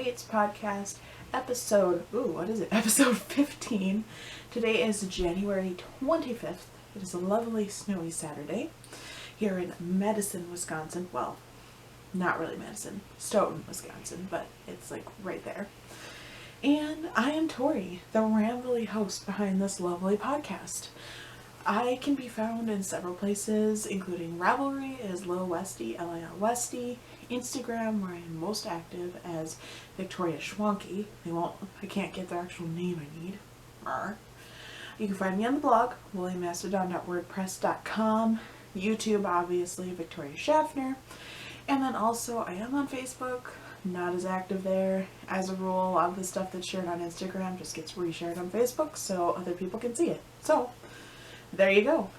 Creates podcast episode, episode 15. Today is January 25th. It is a lovely snowy Saturday here in Madison, Wisconsin. Well, not really Madison, Stoughton, Wisconsin, but it's like right there. And I am Tori, the Ravelry host behind this lovely podcast. I can be found in several places, including Ravelry as lilwestie, lilwestie, Instagram, where I am most active as Victoria Schwanke. I can't get the actual name I need. You can find me on the blog, mastadon.wordpress.com, YouTube, obviously, Victoria Schaffner, and then also I am on Facebook. Not as active there. As a rule, a lot of the stuff that's shared on Instagram just gets reshared on Facebook so other people can see it. So, there you go.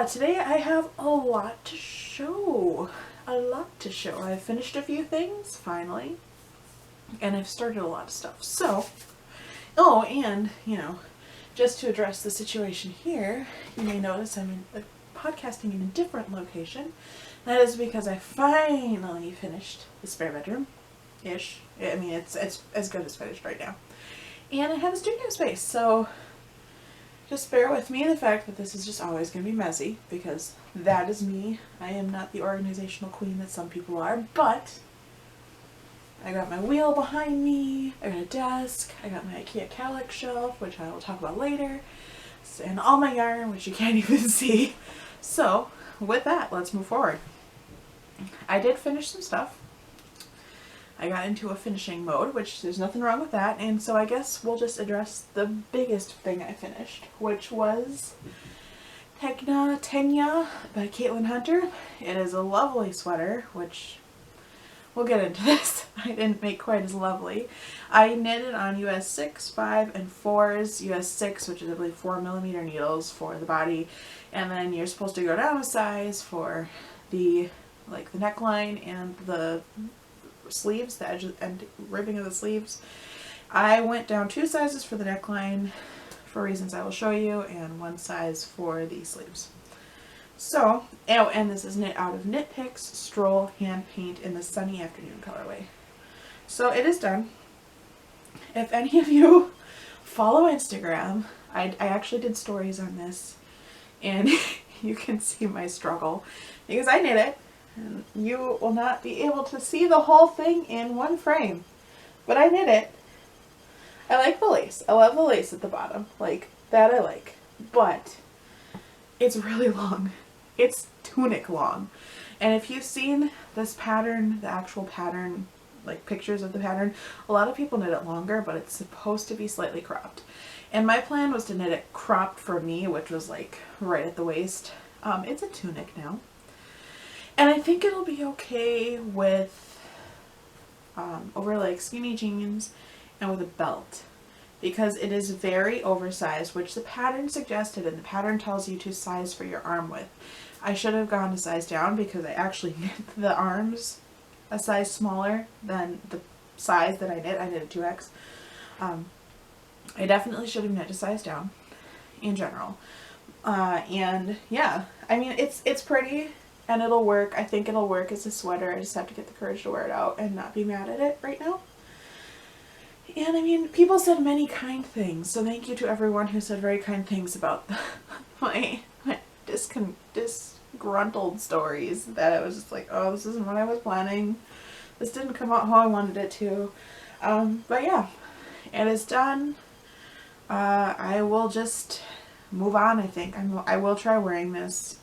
Today I have a lot to show. I've finished a few things, finally, and I've started a lot of stuff. So, and, just to address the situation here, you may notice I'm podcasting in a different location. That is because I finally finished the spare bedroom-ish. I mean, it's as good as finished right now. And I have a studio space, so just bear with me in the fact that this is just always going to be messy, because that is me. I am not the organizational queen that some people are, but I got my wheel behind me, I got a desk, I got my IKEA Kallax shelf, which I will talk about later, and all my yarn, which you can't even see. So, with that, let's move forward. I did finish some stuff. I got into a finishing mode, which there's nothing wrong with that, and so I guess we'll just address the biggest thing I finished, which was Tenya by Caitlin Hunter. It is a lovely sweater, which we'll get into this. I didn't make quite as lovely. I knitted on US 6, 5, and 4s. US 6, which is I believe 4mm needles for the body, and then you're supposed to go down a size for the neckline and the sleeves, the edge and ribbing of the sleeves. I went down 2 sizes for the neckline for reasons I will show you, and 1 size for the sleeves. So, and this is knit out of Knit Picks Stroll Hand Paint in the Sunny Afternoon colorway. So it is done. If any of you follow Instagram, I actually did stories on this, and you can see my struggle because I knit it. And you will not be able to see the whole thing in one frame. But I knit it. I like the lace. I love the lace at the bottom. Like, that I like. But it's really long. It's tunic long. And if you've seen this pattern, the actual pattern, like pictures of the pattern, a lot of people knit it longer, but it's supposed to be slightly cropped. And my plan was to knit it cropped for me, which was like right at the waist. It's a tunic now. And I think it'll be okay with over like skinny jeans and with a belt, because it is very oversized, which the pattern suggested, and the pattern tells you to size for your arm width. I should have gone a size down because I actually knit the arms a size smaller than the size that I knit. I knit a 2X. I definitely should have knit a size down in general. And yeah, I mean, it's pretty. And it'll work. I think it'll work as a sweater. I just have to get the courage to wear it out and not be mad at it right now. And I mean, people said many kind things. So thank you to everyone who said very kind things about my disgruntled stories. That I was just like, oh, this isn't what I was planning. This didn't come out how I wanted it to. But yeah, it is done. I will just move on, I think. I will try wearing this.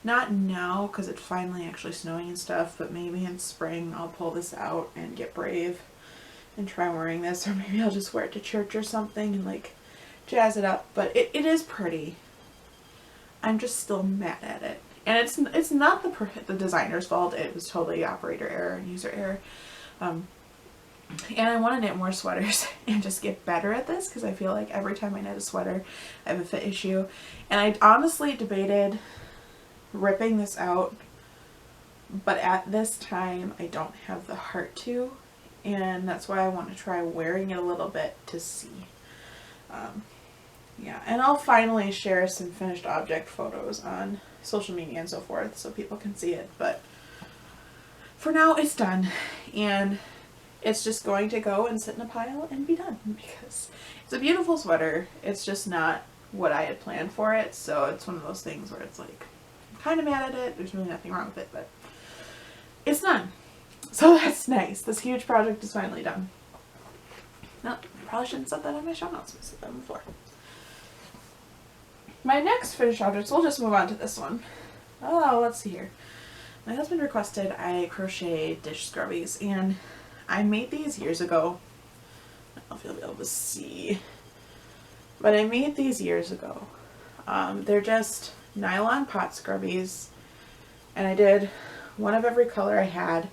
Not now, because it's finally actually snowing and stuff, but maybe in spring I'll pull this out and get brave and try wearing this, or maybe I'll just wear it to church or something and like jazz it up. But it is pretty. I'm just still mad at it. And it's not the designer's fault. It was totally operator error and user error. And I want to knit more sweaters and just get better at this, because I feel like every time I knit a sweater I have a fit issue. And I honestly debated ripping this out, but at this time I don't have the heart to, and that's why I want to try wearing it a little bit to see. Yeah, and I'll finally share some finished object photos on social media and so forth so people can see it, but for now it's done, and it's just going to go and sit in a pile and be done because it's a beautiful sweater. It's just not what I had planned for it. So it's one of those things where it's like, I'm kind of mad at it. There's really nothing wrong with it, but it's done. So that's nice. This huge project is finally done. No, I probably shouldn't set that on my show notes. I set that before. My next finished object, so we'll just move on to this one. Oh, let's see here. My husband requested I crochet dish scrubbies, and I made these years ago. I don't know if you'll be able to see, but I made these years ago. They're just nylon pot scrubbies, and I did one of every color I had.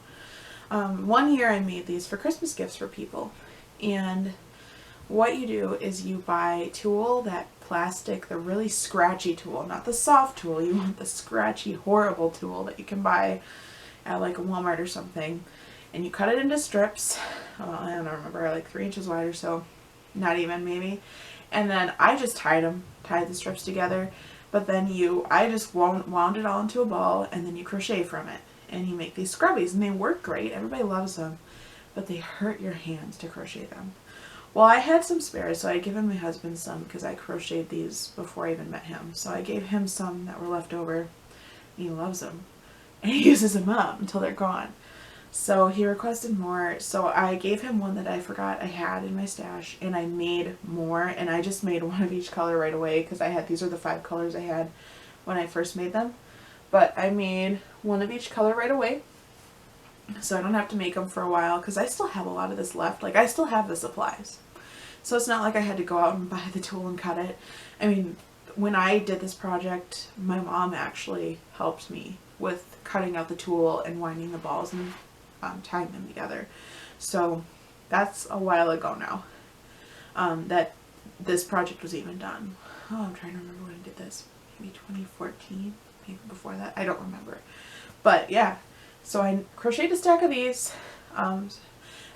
One year I made these for Christmas gifts for people, and what you do is you buy tulle, that plastic, the really scratchy tulle, not the soft tulle. You want the scratchy, horrible tulle that you can buy at like a Walmart or something, and you cut it into strips. I don't remember, like 3 inches wide or so, not even maybe. And then I just tied the strips together. But then I just wound it all into a ball, and then you crochet from it, and you make these scrubbies, and they work great. Everybody loves them, but they hurt your hands to crochet them. Well, I had some spares, so I had given my husband some because I crocheted these before I even met him. So I gave him some that were left over, and he loves them, and he uses them up until they're gone. So he requested more, so I gave him one that I forgot I had in my stash, and I made more, and I just made one of each color right away because these are the 5 colors I had when I first made them. But I made one of each color right away, so I don't have to make them for a while because I still have a lot of this left. Like, I still have the supplies. So it's not like I had to go out and buy the tulle and cut it. I mean, when I did this project, my mom actually helped me with cutting out the tulle and winding the balls and tying them together. So that's a while ago now that this project was even done. Oh, I'm trying to remember when I did this. Maybe 2014, maybe before that. I don't remember. But yeah, so I crocheted a stack of these.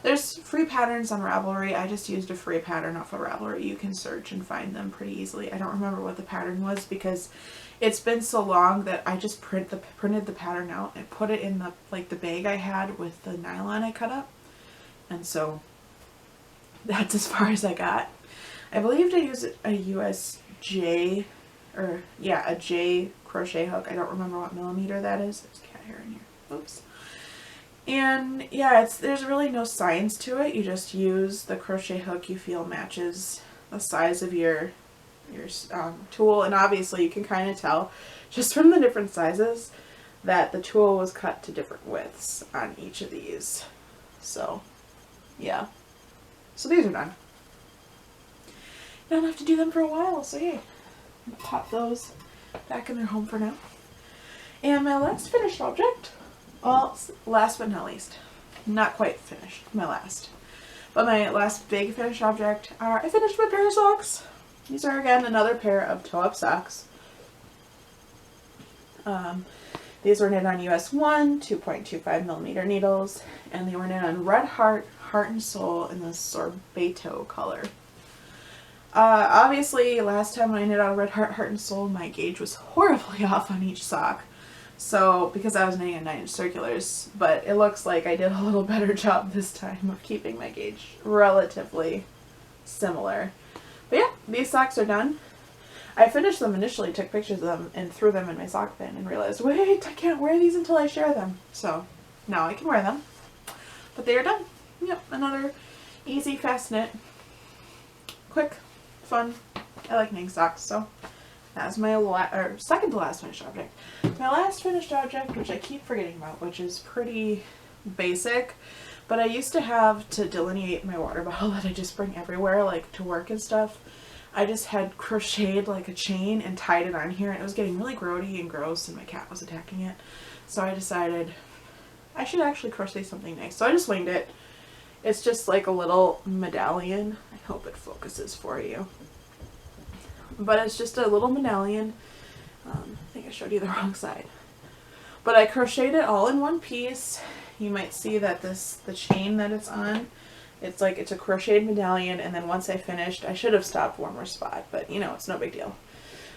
There's free patterns on Ravelry. I just used a free pattern off of Ravelry. You can search and find them pretty easily. I don't remember what the pattern was because it's been so long that I just printed the pattern out and put it in the bag I had with the nylon I cut up. And so that's as far as I got. I believed I used a J crochet hook. I don't remember what millimeter that is. There's cat hair in here. Oops. And yeah, there's really no science to it. You just use the crochet hook you feel matches the size of your tulle, and obviously you can kind of tell just from the different sizes that the tulle was cut to different widths on each of these. So yeah, so these are done. I don't have to do them for a while, so yeah, pop those back in their home for now. And my last finished object, well, last but not least, not quite finished, my last big finished object I finished my pair of socks. These are again another pair of toe-up socks. These were knit on US 1 2.25 millimeter needles, and they were knit on Red Heart, Heart and Soul in the Sorbeto color. Obviously, last time I knit on Red Heart, Heart and Soul, my gauge was horribly off on each sock. So, because I was knitting on 9-inch circulars, but it looks like I did a little better job this time of keeping my gauge relatively similar. But yeah, these socks are done. I finished them initially, took pictures of them, and threw them in my sock bin and realized, wait, I can't wear these until I share them. So, now I can wear them. But they are done. Yep, another easy, fast knit. Quick, fun. I like knitting socks, so that's my second to last finished object. My last finished object, which I keep forgetting about, which is pretty basic, but I used to have to delineate my water bottle that I just bring everywhere, like to work and stuff. I just had crocheted like a chain and tied it on here, and it was getting really grody and gross, and my cat was attacking it. So I decided I should actually crochet something nice. So I just winged it. It's just like a little medallion. I hope it focuses for you. But it's just a little medallion. I think I showed you the wrong side. But I crocheted it all in one piece. You might see that the chain that it's on, it's a crocheted medallion, and then once I finished, I should have stopped one more spot, but you know, it's no big deal.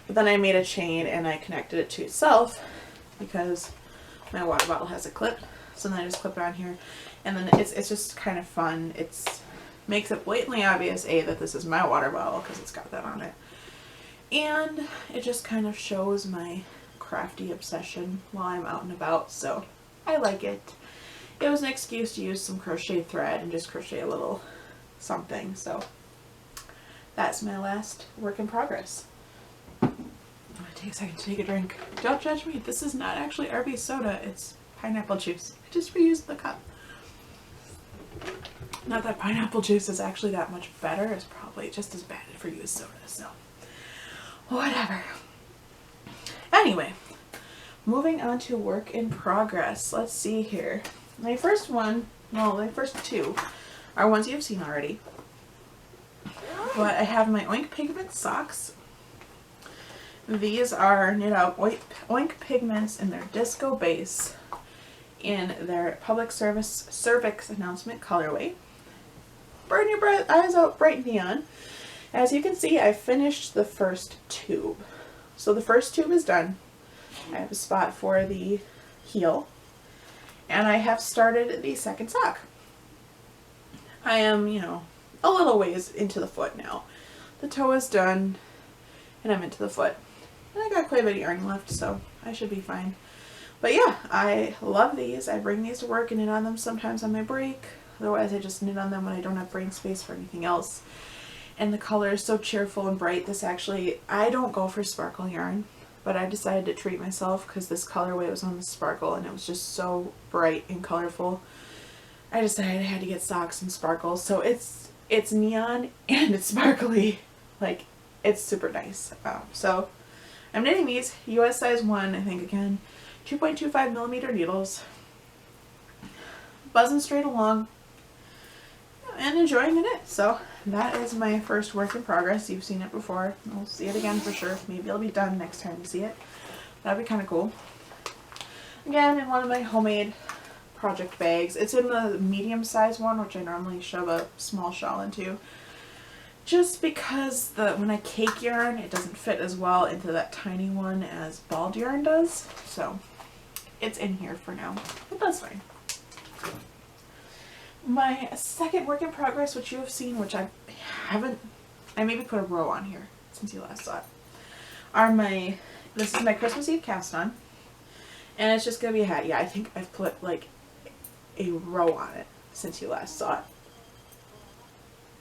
But then I made a chain and I connected it to itself because my water bottle has a clip. So then I just clip it on here. And then it's just kind of fun. It's makes it blatantly obvious, A, that this is my water bottle because it's got that on it. And it just kind of shows my crafty obsession while I'm out and about, so I like it. It was an excuse to use some crochet thread and just crochet a little something, so that's my last work in progress. I'm gonna take a second to take a drink. Don't judge me, this is not actually RB soda, it's pineapple juice. I just reused the cup. Not that pineapple juice is actually that much better, it's probably just as bad for you as soda, so whatever. Anyway, moving on to work in progress. Let's see here. My first two are ones you've seen already. But I have my Oink Pigment socks. These are knit out Oink Pigments in their disco base in their public service cervix announcement colorway. Burn your eyes out bright neon. As you can see, I finished the first tube. So the first tube is done. I have a spot for the heel. And I have started the second sock. I am, a little ways into the foot now. The toe is done, and I'm into the foot. And I got quite a bit of yarn left, so I should be fine. But yeah, I love these. I bring these to work and knit on them sometimes on my break. Otherwise, I just knit on them when I don't have brain space for anything else. And the color is so cheerful and bright. This actually, I don't go for sparkle yarn, but I decided to treat myself because this colorway was on the sparkle and it was just so bright and colorful. I decided I had to get socks and sparkles. So it's neon and it's sparkly. Like, it's super nice. So I'm knitting these US size 1, I think again, 2.25 millimeter needles. Buzzing straight along and enjoying the knit. So that is my first work in progress. You've seen it before. We'll see it again for sure. Maybe it'll be done next time you see it. That'd be kind of cool. Again, in one of my homemade project bags. It's in the medium size one, which I normally shove a small shawl into. Just because when I cake yarn, it doesn't fit as well into that tiny one as balled yarn does. So it's in here for now, but that's fine. My second work in progress, which you have seen, which I maybe put a row on here since you last saw it, this is my Christmas Eve cast on, and it's just going to be a hat. Yeah, I think I've put like a row on it since you last saw it.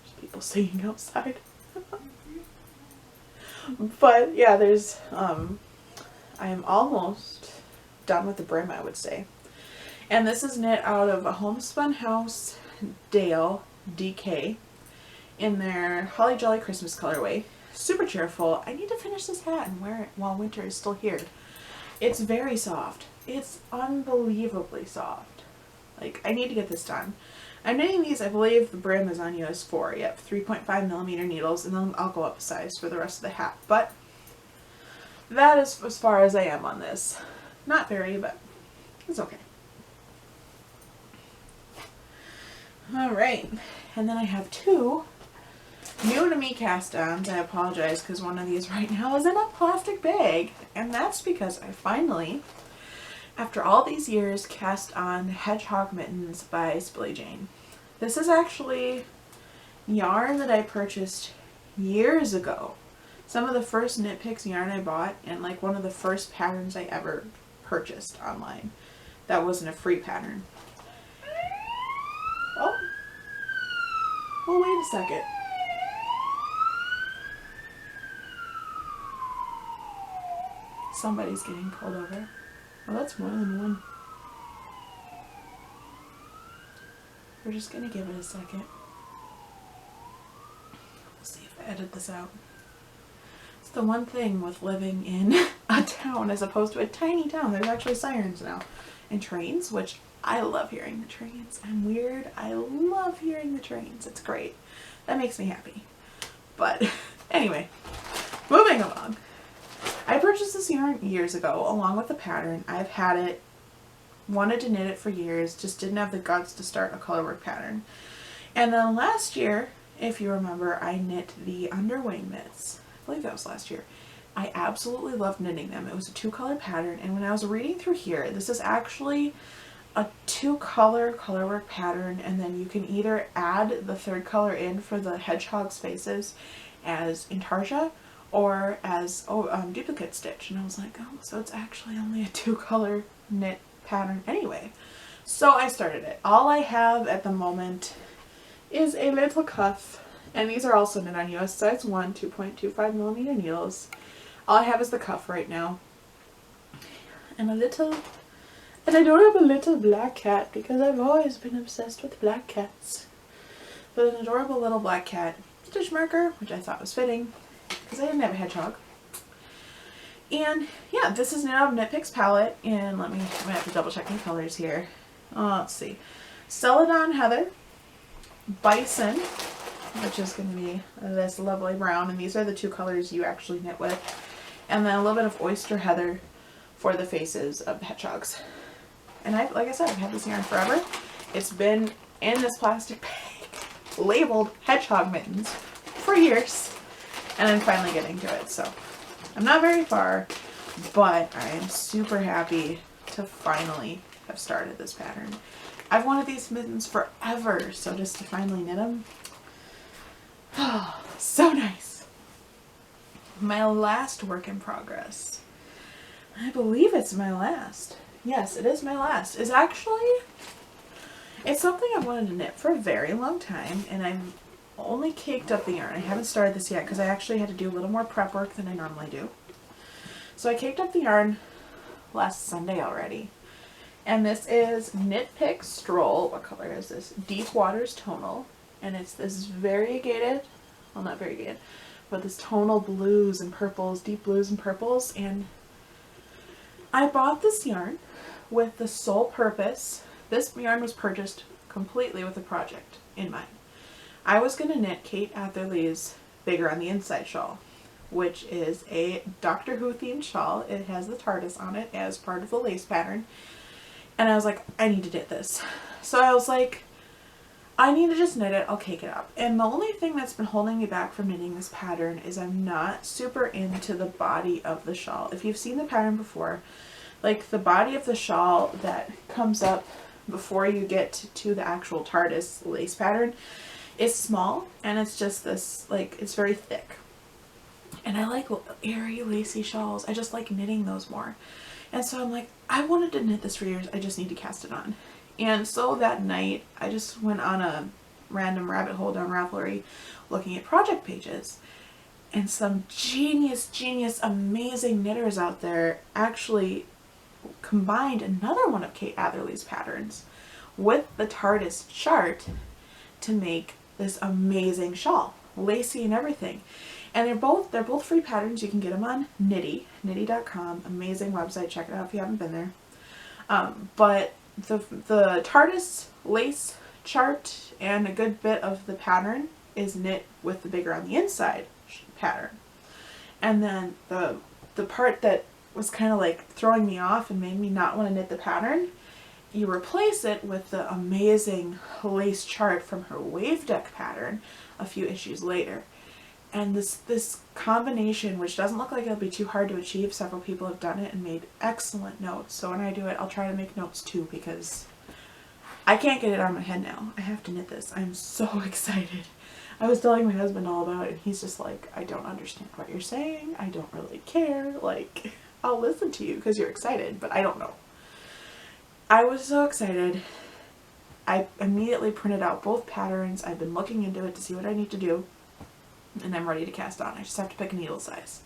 There's people singing outside. But yeah, I am almost done with the brim, I would say. And this is knit out of a Homespun House Dale DK in their Holly Jolly Christmas colorway. Super cheerful. I need to finish this hat and wear it while winter is still here. It's very soft. It's unbelievably soft. Like, I need to get this done. I'm knitting these, I believe the brim is on US 4. Yep, 3.5 millimeter needles, and then I'll go up a size for the rest of the hat. But that is as far as I am on this. Not very, but it's okay. Alright, and then I have two new to me cast-ons. I apologize because one of these right now is in a plastic bag, and that's because I finally, after all these years, cast on Hedgehog Mittens by Spilly Jane. This is actually yarn that I purchased years ago. Some of the first Knit Picks yarn I bought, and like one of the first patterns I ever purchased online. That wasn't a free pattern. Oh, wait a second. Somebody's getting pulled over. Well, that's more than one. We're just gonna give it a second. We'll see if I edit this out. It's the one thing with living in a town as opposed to a tiny town. There's actually sirens now. And trains, which I love hearing the trains. I'm weird. I love hearing the trains. It's great. That makes me happy. But anyway, moving along. I purchased this yarn years ago along with the pattern. I've had it, wanted to knit it for years, just didn't have the guts to start a colorwork pattern. And then last year, if you remember, I knit the underwing mitts. I believe that was last year. I absolutely loved knitting them. It was a 2-color pattern, and when I was reading through here, this is actually a 2-color colorwork pattern, and then you can either add the 3rd color in for the hedgehog's faces as intarsia or as duplicate stitch. And I was like, oh, so it's actually only a 2-color knit pattern anyway. So I started it. All I have at the moment is a little cuff, and these are also knit on US size 1 2.25 millimeter needles. All I have is the cuff right now, and I don't have a little black cat because I've always been obsessed with black cats. But an adorable little black cat stitch marker, which I thought was fitting because I didn't have a hedgehog. And yeah, this is now Knit Picks palette, and I'm gonna have to double check my colors here. Let's see, Celadon Heather, Bison, which is going to be this lovely brown, and these are the 2 colors you actually knit with, and then a little bit of Oyster Heather for the faces of the hedgehogs. And like I said, I've had this yarn forever. It's been in this plastic bag labeled hedgehog mittens for years, and I'm finally getting to it. So I'm not very far, but I am super happy to finally have started this pattern. I've wanted these mittens forever, so just to finally knit them, oh, so nice. My last work in progress, I believe it's my last. Yes, it is my last. It's something I've wanted to knit for a very long time, and I've only caked up the yarn. I haven't started this yet because I actually had to do a little more prep work than I normally do. So I caked up the yarn last Sunday already. And this is Knit Pick Stroll. What color is this? Deep Waters Tonal. And it's this variegated, well, not variegated, but this tonal blues and purples, deep blues and purples. And I bought this yarn with the sole purpose. This yarn was purchased completely with a project in mind. I was going to knit Kate Atherley's Bigger on the Inside shawl, which is a Doctor Who themed shawl. It has the TARDIS on it as part of the lace pattern. And I was like, I need to knit this. So I was like, I need to just knit it, I'll cake it up. And the only thing that's been holding me back from knitting this pattern is I'm not super into the body of the shawl. If you've seen the pattern before, like the body of the shawl that comes up before you get to the actual TARDIS lace pattern is small, and it's just this, like, it's very thick. And I like airy, lacy shawls. I just like knitting those more. And so I'm like, I wanted to knit this for years, I just need to cast it on. And so that night, I just went on a random rabbit hole down Ravelry looking at project pages. And some genius, amazing knitters out there actually combined another one of Kate Atherley's patterns with the TARDIS chart to make this amazing shawl, lacy and everything. And they're both free patterns. You can get them on knitty.com. Amazing website. Check it out if you haven't been there. But the TARDIS lace chart and a good bit of the pattern is knit with the Bigger on the Inside pattern. And then the part that was kind of like throwing me off and made me not want to knit the pattern, you replace it with the amazing lace chart from her Wave Deck pattern a few issues later. And this combination, which doesn't look like it'll be too hard to achieve, several people have done it and made excellent notes. So when I do it, I'll try to make notes too, because I can't get it out of my head now. I have to knit this. I'm so excited. I was telling my husband all about it, and he's just like, I don't understand what you're saying. I don't really care. Like, I'll listen to you because you're excited, but I don't know. I was so excited. I immediately printed out both patterns. I've been looking into it to see what I need to do. And I'm ready to cast on. I just have to pick a needle size.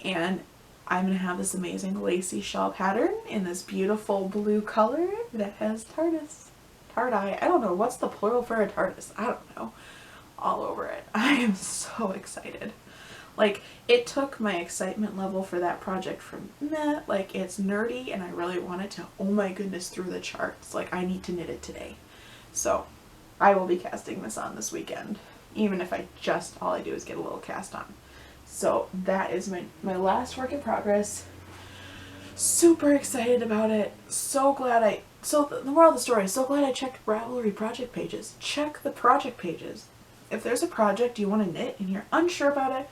And I'm going to have this amazing lacy shawl pattern in this beautiful blue color that has TARDIS. TARDI. I don't know. What's the plural for a TARDIS? I don't know. All over it. I am so excited. Like, it took my excitement level for that project from meh, like, it's nerdy and I really want it to, oh my goodness, through the charts. Like, I need to knit it today. So, I will be casting this on this weekend. Even if all I do is get a little cast on. So that is my last work in progress. Super excited about it. So glad so the moral of the story, so glad I checked Ravelry project pages. Check the project pages. If there's a project you want to knit and you're unsure about it,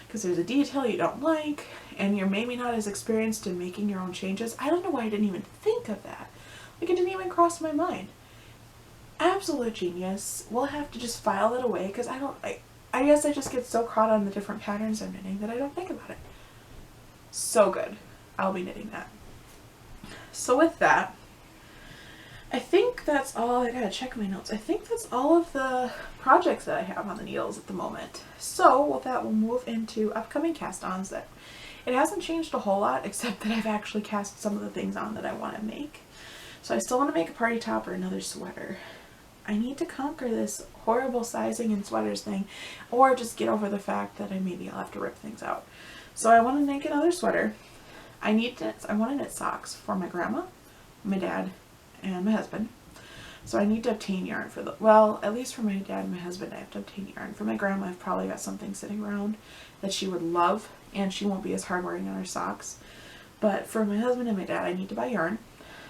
because there's a detail you don't like, and you're maybe not as experienced in making your own changes, I don't know why I didn't even think of that. Like, it didn't even cross my mind. Absolute genius. We'll have to just file it away because I guess I just get so caught on the different patterns I'm knitting that I don't think about it. So good. I'll be knitting that. So with that, I think that's all. I gotta check my notes. I think that's all of the projects that I have on the needles at the moment. So with that, we'll move into upcoming cast-ons. That it hasn't changed a whole lot, except that I've actually cast some of the things on that I want to make. So I still want to make a party top or another sweater. I need to conquer this horrible sizing and sweaters thing, or just get over the fact that I'll have to rip things out. So I want to make another sweater. I want to knit socks for my grandma, my dad, and my husband. So I need to obtain yarn for at least for my dad and my husband I have to obtain yarn. For my grandma, I've probably got something sitting around that she would love, and she won't be as hard wearing on her socks. But for my husband and my dad, I need to buy yarn.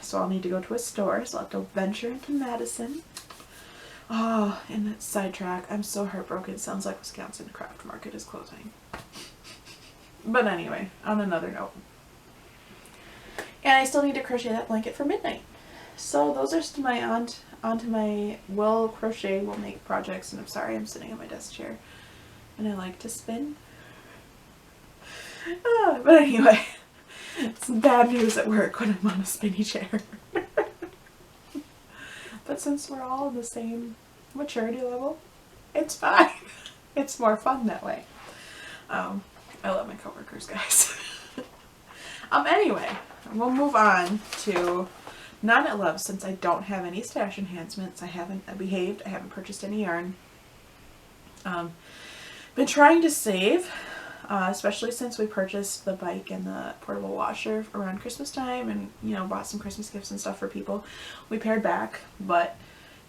So I'll need to go to a store, so I'll have to venture into Madison. Oh, and that sidetrack, I'm so heartbroken. It sounds like Wisconsin Craft Market is closing. But anyway, on another note. And I still need to crochet that blanket for midnight. So those are still onto my will crochet, will make projects. And I'm sorry, I'm sitting on my desk chair and I like to spin. But anyway, it's bad news at work when I'm on a spinny chair. But since we're all in the same maturity level, it's fine. It's more fun that way. I love my coworkers, guys. Anyway, we'll move on to non-knit love. Since I don't have any stash enhancements, I haven't behaved. I haven't purchased any yarn. Been trying to save, especially since we purchased the bike and the portable washer around Christmas time, and bought some Christmas gifts and stuff for people. We pared back, but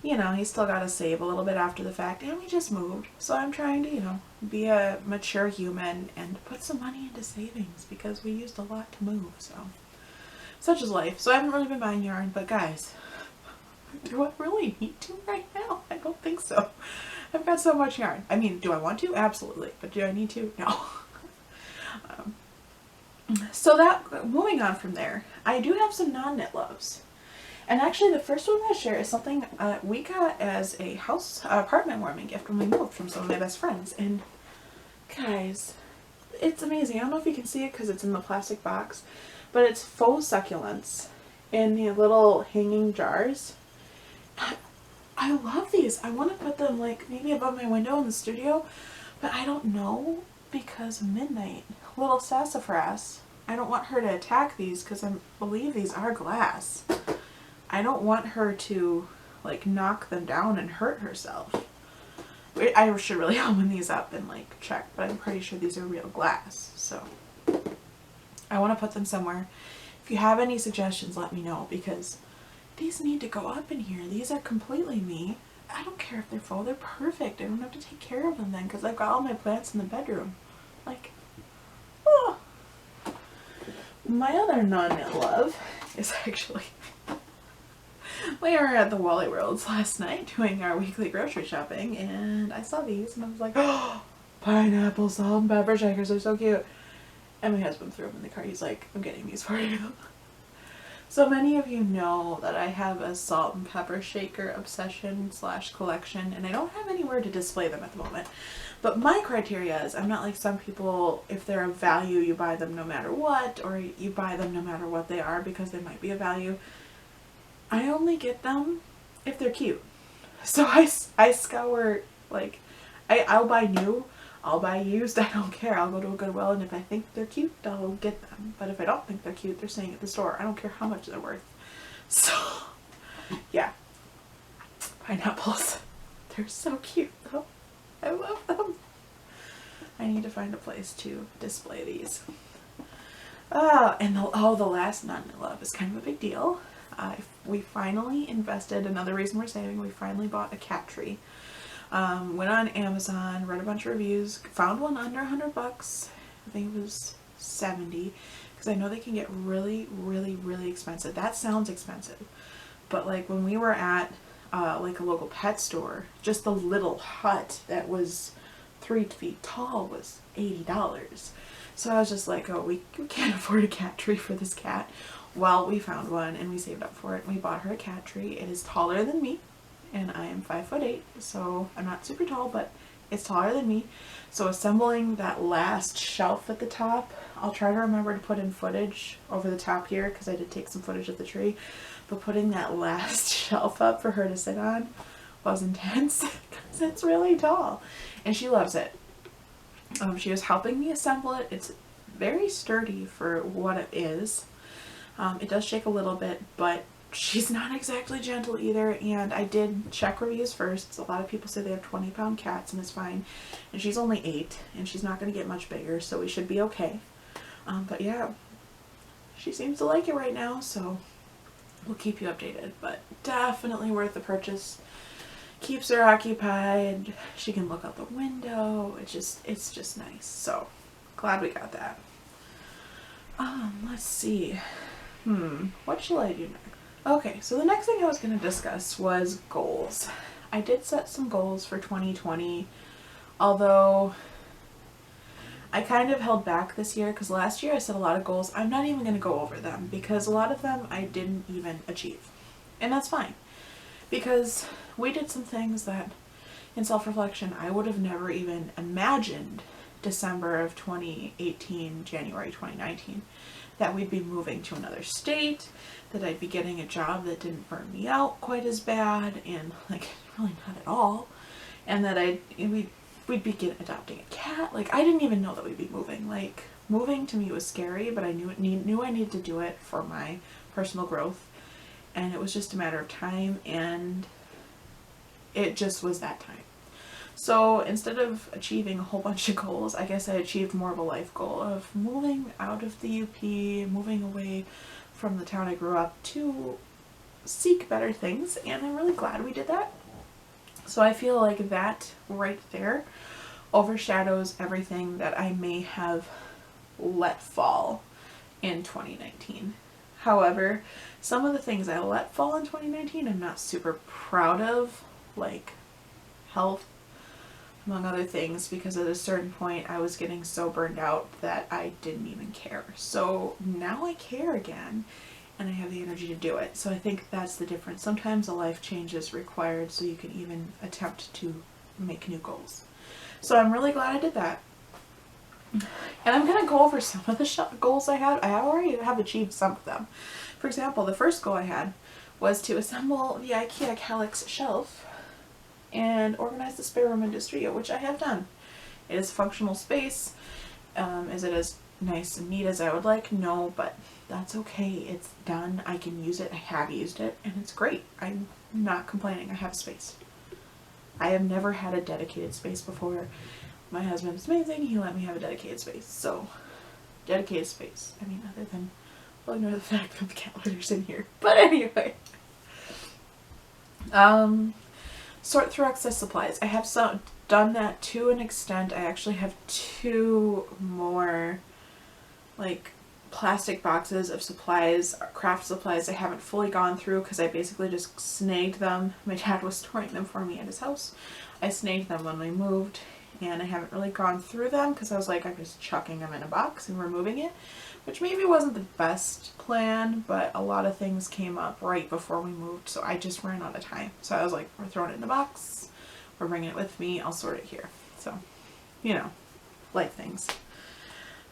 you still gotta save a little bit after the fact, and we just moved. So I'm trying to be a mature human and put some money into savings because we used a lot to move. So such is life. So I haven't really been buying yarn, but guys, do I really need to right now? I don't think so. I've got so much yarn. I mean, do I want to? Absolutely. But do I need to? No. So moving on from there, I do have some non-knit loves. And actually the first one I'm going to share is something we got as a apartment warming gift when we moved from some of my best friends. And guys, it's amazing. I don't know if you can see it because it's in the plastic box, but it's faux succulents in the little hanging jars. I love these. I want to put them like maybe above my window in the studio, but I don't know because of Midnight. Little sassafras. I don't want her to attack these because I believe these are glass. I don't want her to like knock them down and hurt herself. I should really open these up and like check, but I'm pretty sure these are real glass. So I want to put them somewhere. If you have any suggestions, let me know because these need to go up in here. These are completely me. I don't care if they're full. They're perfect. I don't have to take care of them then because I've got all my plants in the bedroom. Like, oh. My other non-knit love is actually we were at the Wally Worlds last night doing our weekly grocery shopping and I saw these and I was like, oh, pineapple salt and pepper shakers are so cute. And my husband threw them in the car. He's like, I'm getting these for you. So many of you know that I have a salt and pepper shaker obsession / collection, and I don't have anywhere to display them at the moment. But my criteria is I'm not like some people, if they're of value, you buy them no matter what, or you buy them no matter what they are because they might be of value. I only get them if they're cute. So I scour, like, I'll buy new, I'll buy used, I don't care. I'll go to a Goodwill, and if I think they're cute, I'll get them. But if I don't think they're cute, they're staying at the store. I don't care how much they're worth. So, yeah. Pineapples. They're so cute, though. I love them. I need to find a place to display these. And the last non-knit love is kind of a big deal. We finally invested, another reason we're saving, we finally bought a cat tree. Went on Amazon, read a bunch of reviews, found one under $100. I think it was 70, because I know they can get really, really, really expensive. That sounds expensive, but like when we were at like a local pet store, just the little hut that was 3 feet tall was $80. So I was just like, oh, we can't afford a cat tree for this cat. Well, we found one and we saved up for it and we bought her a cat tree. It is taller than me and I am 5'8", so I'm not super tall, but it's taller than me. So assembling that last shelf at the top, I'll try to remember to put in footage over the top here because I did take some footage of the tree, but putting that last shelf up for her to sit on was intense because it's really tall and she loves it. She was helping me assemble it. It's very sturdy for what it is. It does shake a little bit, but she's not exactly gentle either, and I did check reviews first. A lot of people say they have 20-pound cats and it's fine, and she's only 8 and she's not going to get much bigger, so we should be okay. But yeah, she seems to like it right now, so we'll keep you updated, but definitely worth the purchase. Keeps her occupied, she can look out the window, it's just nice, so glad we got that. Let's see. What shall I do next? Okay, so the next thing I was going to discuss was goals. I did set some goals for 2020, although I kind of held back this year because last year I set a lot of goals. I'm not even going to go over them because a lot of them I didn't even achieve. And that's fine because we did some things that in self-reflection I would have never even imagined December of 2018, January 2019. That we'd be moving to another state, that I'd be getting a job that didn't burn me out quite as bad, and like really not at all, and that we'd be adopting a cat. Like I didn't even know that we'd be moving. Like moving to me was scary, but I knew I needed to do it for my personal growth, and it was just a matter of time, and it just was that time. So instead of achieving a whole bunch of goals, I guess I achieved more of a life goal of moving out of the UP, moving away from the town I grew up to seek better things, and I'm really glad we did that. So I feel like that right there overshadows everything that I may have let fall in 2019. However, some of the things I let fall in 2019 I'm not super proud of, like health, among other things, because at a certain point I was getting so burned out that I didn't even care. So now I care again and I have the energy to do it. So I think that's the difference. Sometimes a life change is required so you can even attempt to make new goals. So I'm really glad I did that. And I'm going to go over some of the goals I had. I already have achieved some of them. For example, the first goal I had was to assemble the IKEA Kallax shelf and organize the spare room in the studio, which I have done. It is functional space. Is it as nice and neat as I would like? No, but that's okay. It's done. I can use it. I have used it, and it's great. I'm not complaining. I have space. I have never had a dedicated space before. My husband is amazing. He let me have a dedicated space. So, dedicated space. I mean, other than, well, ignore the fact that the cat litter's in here. But anyway. Sort through excess supplies. I have done that to an extent. I actually have 2 more like plastic boxes of supplies, craft supplies I haven't fully gone through because I basically just snagged them. My dad was storing them for me at his house. I snagged them when we moved and I haven't really gone through them because I was like, I'm just chucking them in a box and removing it, which maybe wasn't the best plan, but a lot of things came up right before we moved, so I just ran out of time. So I was like, we're throwing it in a box, we're bringing it with me, I'll sort it here. So, you know, life things.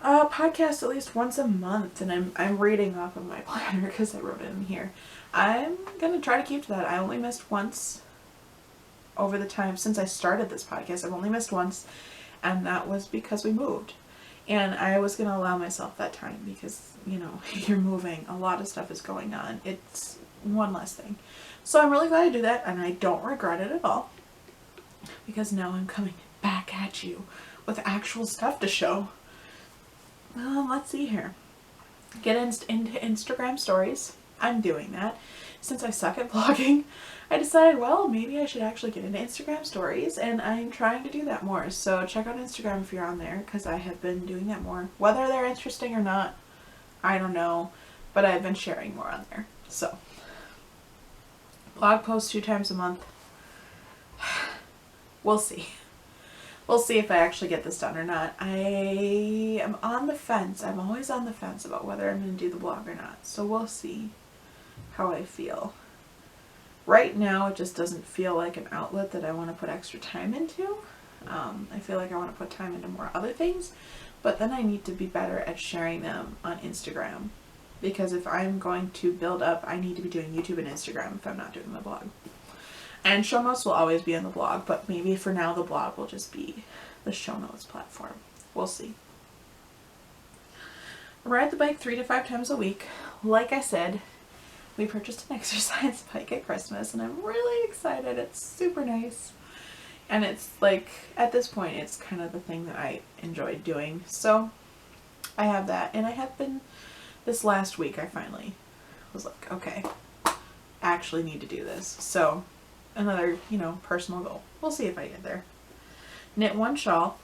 Podcast at least once a month, and I'm reading off of my planner because I wrote it in here. I'm gonna try to keep to that. I only missed once over the time since I started this podcast. I've only missed once, and that was because we moved. And I was going to allow myself that time because, you know, you're moving. A lot of stuff is going on. It's one less thing. So I'm really glad I do that, and I don't regret it at all. Because now I'm coming back at you with actual stuff to show. Let's see here. Get into Instagram stories. I'm doing that. Since I suck at vlogging, I decided, well, maybe I should actually get into Instagram stories, and I'm trying to do that more. So check out Instagram if you're on there, because I have been doing that more. Whether they're interesting or not, I don't know, but I've been sharing more on there. So, blog posts 2 times a month. We'll see. we'll see if I actually get this done or not. I am on the fence. I'm always on the fence about whether I'm going to do the blog or not. So we'll see how I feel. Right now, it just doesn't feel like an outlet that I want to put extra time into. I feel like I want to put time into more other things, but then I need to be better at sharing them on Instagram. Because if I'm going to build up, I need to be doing YouTube and Instagram if I'm not doing the blog. And show notes will always be on the blog, but maybe for now the blog will just be the show notes platform. We'll see. I ride the bike 3 to 5 times a week. Like I said, we purchased an exercise bike at Christmas and I'm really excited. It's super nice. And it's like, at this point, it's kind of the thing that I enjoyed doing. So I have that. And I have been, this last week, I finally was like, okay, I actually need to do this. So another, personal goal. We'll see if I get there. Knit one shawl.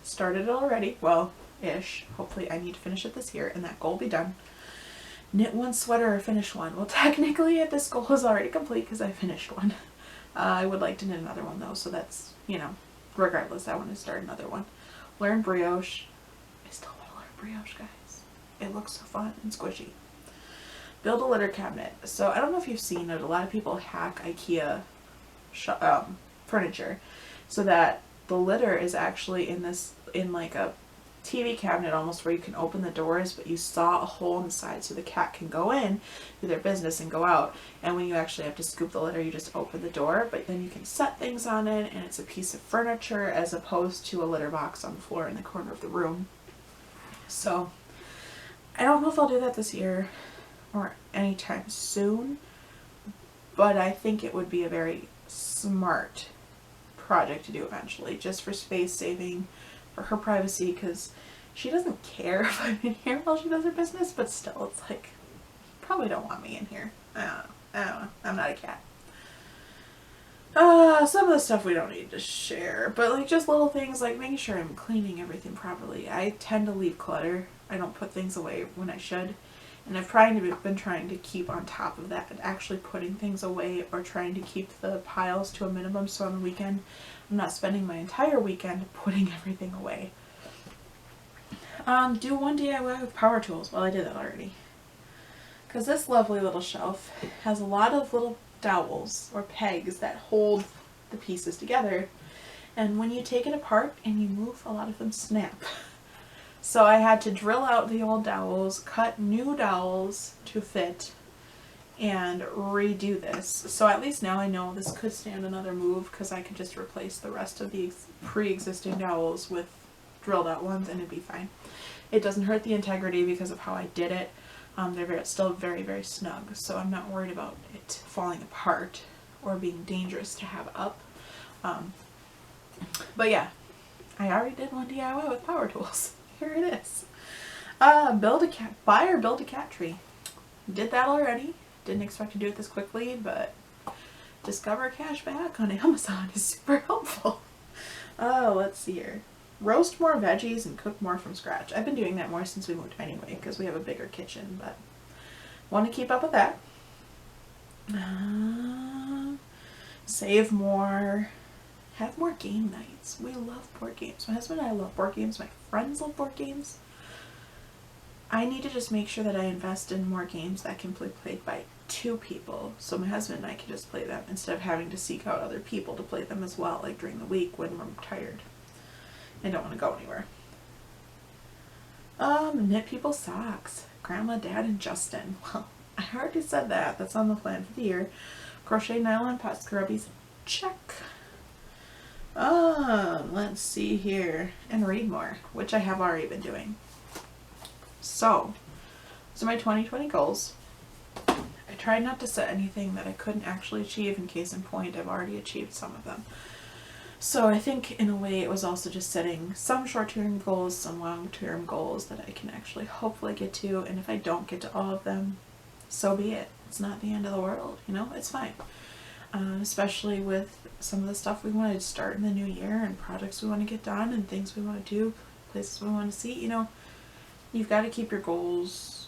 Started it already. Well, ish. Hopefully I need to finish it this year and that goal will be done. Knit one sweater or finish one. Well, technically this goal is already complete because I finished one. I would like to knit another one though, so that's, regardless, I want to start another one. Learn brioche. I still want to learn brioche, guys. It looks so fun and squishy. Build a litter cabinet. So I don't know if you've seen it, a lot of people hack IKEA furniture so that the litter is actually in like a TV cabinet almost, where you can open the doors, but you saw a hole in the side so the cat can go in, do their business, and go out. And when you actually have to scoop the litter, you just open the door, but then you can set things on it, and it's a piece of furniture as opposed to a litter box on the floor in the corner of the room. So I don't know if I'll do that this year or anytime soon, but I think it would be a very smart project to do eventually, just for space saving, for her privacy, because she doesn't care if I'm in here while she does her business, but still, it's like, you probably don't want me in here. I don't know. I'm not a cat. Some of the stuff we don't need to share, but like just little things like making sure I'm cleaning everything properly. I tend to leave clutter. I don't put things away when I should. And I've been trying to keep on top of that and actually putting things away, or trying to keep the piles to a minimum, so on the weekend I'm not spending my entire weekend putting everything away. Do one DIY with power tools. Well, I did that already. Because this lovely little shelf has a lot of little dowels or pegs that hold the pieces together. And when you take it apart and you move, a lot of them snap. So I had to drill out the old dowels, cut new dowels to fit, and redo this. So at least now I know this could stand another move, because I could just replace the rest of the pre-existing dowels with drilled out ones and it'd be fine. It doesn't hurt the integrity because of how I did it. They're still very, very snug, so I'm not worried about it falling apart or being dangerous to have up. But yeah, I already did one DIY with power tools. Here it is. Buy or build a cat tree. Did that already. Didn't expect to do it this quickly, but discover cash back on Amazon is super helpful. Let's see here. Roast more veggies and cook more from scratch. I've been doing that more since we moved anyway, because we have a bigger kitchen, but want to keep up with that. Save more. Have more game nights. We love board games. My husband and I love board games. My friends love board games. I need to just make sure that I invest in more games that can be played by 2 people, so my husband and I can just play them instead of having to seek out other people to play them as well, like during the week when we're tired and don't want to go anywhere. Knit people's socks. Grandma, Dad, and Justin. Well, I already said that. That's on the plan for the year. Crochet nylon pot scrubbies. Check. Let's see here. And read more, which I have already been doing. So my 2020 goals. I tried not to set anything that I couldn't actually achieve. In case in point, I've already achieved some of them. So I think in a way it was also just setting some short-term goals, some long-term goals that I can actually hopefully get to. And if I don't get to all of them, so be it. It's not the end of the world, it's fine. Especially with some of the stuff we want to start in the new year, and projects we want to get done, and things we want to do, places we want to see. You've got to keep your goals.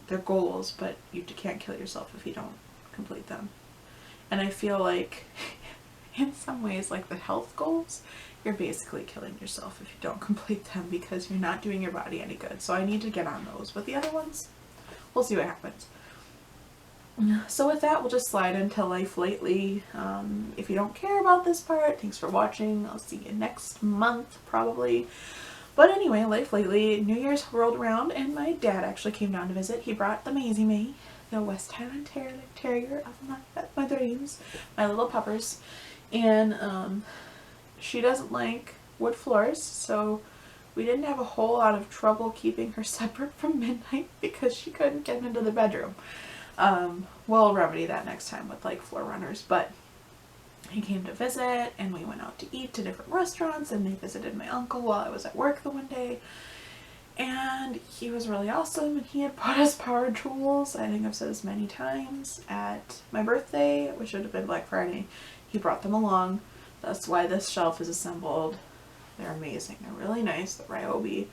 They're goals, but you can't kill yourself if you don't complete them. And I feel like in some ways, like the health goals, you're basically killing yourself if you don't complete them because you're not doing your body any good. So I need to get on those. But the other ones, we'll see what happens. So with that, we'll just slide into life lately. If you don't care about this part, thanks for watching. I'll see you next month, probably. But anyway, life lately, New Year's rolled around and my dad actually came down to visit. He brought the Maisie May, the West Highland Terrier of my dreams, my little puppers. And she doesn't like wood floors, so we didn't have a whole lot of trouble keeping her separate from Midnight because she couldn't get into the bedroom. We'll remedy that next time with like floor runners, but he came to visit and we went out to eat to different restaurants and they visited my uncle while I was at work the one day, and he was really awesome and he had bought us power tools. I think I've said this many times. At my birthday, which should have been Black Friday, he brought them along. That's why this shelf is assembled. They're amazing. They're really nice. The Ryobi.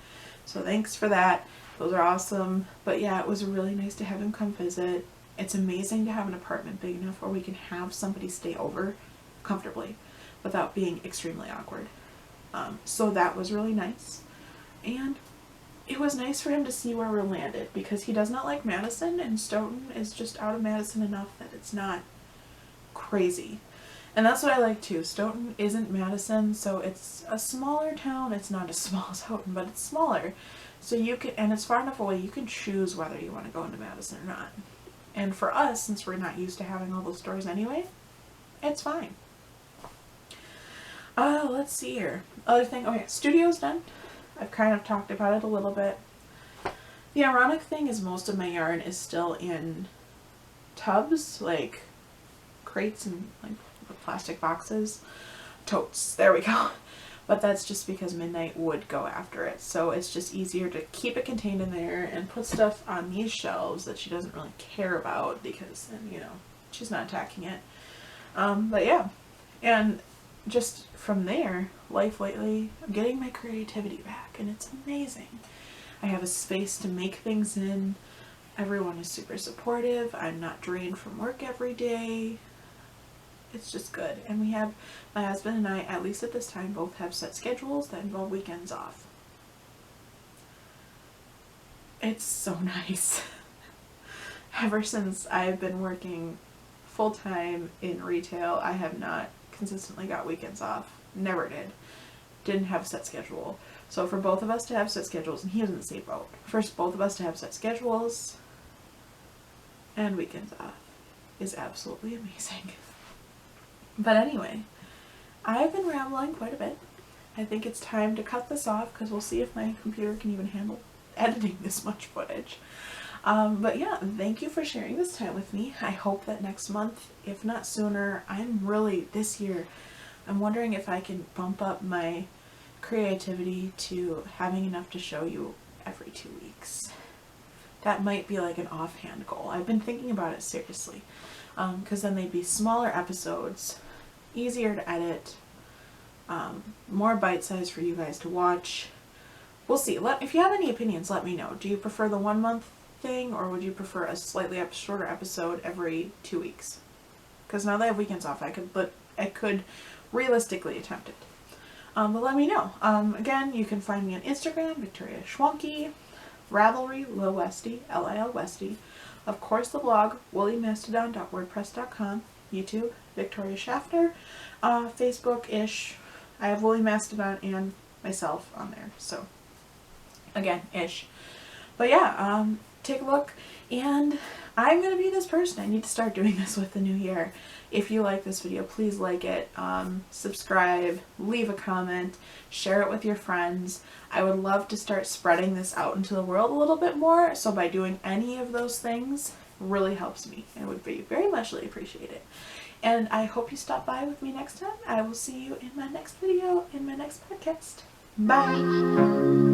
So thanks for that. Those are awesome. But yeah, it was really nice to have him come visit. It's amazing to have an apartment big enough where we can have somebody stay over comfortably without being extremely awkward. So that was really nice. And it was nice for him to see where we landed because he does not like Madison, and Stoughton is just out of Madison enough that it's not crazy. And that's what I like too. Stoughton isn't Madison, so it's a smaller town. It's not as small as Houghton, but it's smaller. So you can, and it's far enough away, you can choose whether you want to go into Madison or not. And for us, since we're not used to having all those stores anyway, it's fine. Let's see here. Other thing, okay, studio's done. I've kind of talked about it a little bit. The ironic thing is most of my yarn is still in tubs, like crates and like plastic boxes. Totes, there we go. But that's just because Midnight would go after it. So it's just easier to keep it contained in there and put stuff on these shelves that she doesn't really care about because then, you know, she's not attacking it. But yeah, and just from there, life lately, I'm getting my creativity back and it's amazing. I have a space to make things in. Everyone is super supportive. I'm not drained from work every day. It's just good. And we have, my husband and I, at least at this time, both have set schedules that involve weekends off. It's so nice. Ever since I've been working full-time in retail, I have not consistently got weekends off. Never did. Didn't have a set schedule. So for both of us to have set schedules, and he was in the same boat. First, both of us to have set schedules and weekends off is absolutely amazing. But anyway, I've been rambling quite a bit. I think it's time to cut this off because we'll see if my computer can even handle editing this much footage. But yeah, thank you for sharing this time with me. I hope that next month, if not sooner, this year, I'm wondering if I can bump up my creativity to having enough to show you every 2 weeks. That might be like an offhand goal. I've been thinking about it seriously, because then they'd be smaller episodes, easier to edit, more bite-sized for you guys to watch. We'll see. If you have any opinions, let me know. Do you prefer the 1 month thing, or would you prefer a slightly shorter episode every 2 weeks? Because now that I have weekends off, I could realistically attempt it. But let me know. Again, you can find me on Instagram, Victoria Schwanke, Ravelry, lilwestie, Lilwestie. Of course, the blog, woolymastodon.wordpress.com, YouTube, Victoria Schaffner, Facebook-ish. I have Woolly Mastodon and myself on there. So, again, ish. But yeah, take a look. And I'm going to be this person. I need to start doing this with the new year. If you like this video, please like it, subscribe, leave a comment, share it with your friends. I would love to start spreading this out into the world a little bit more, so by doing any of those things really helps me and would be very muchly appreciated. And I hope you stop by with me next time. I will see you in my next video, in my next podcast. Bye!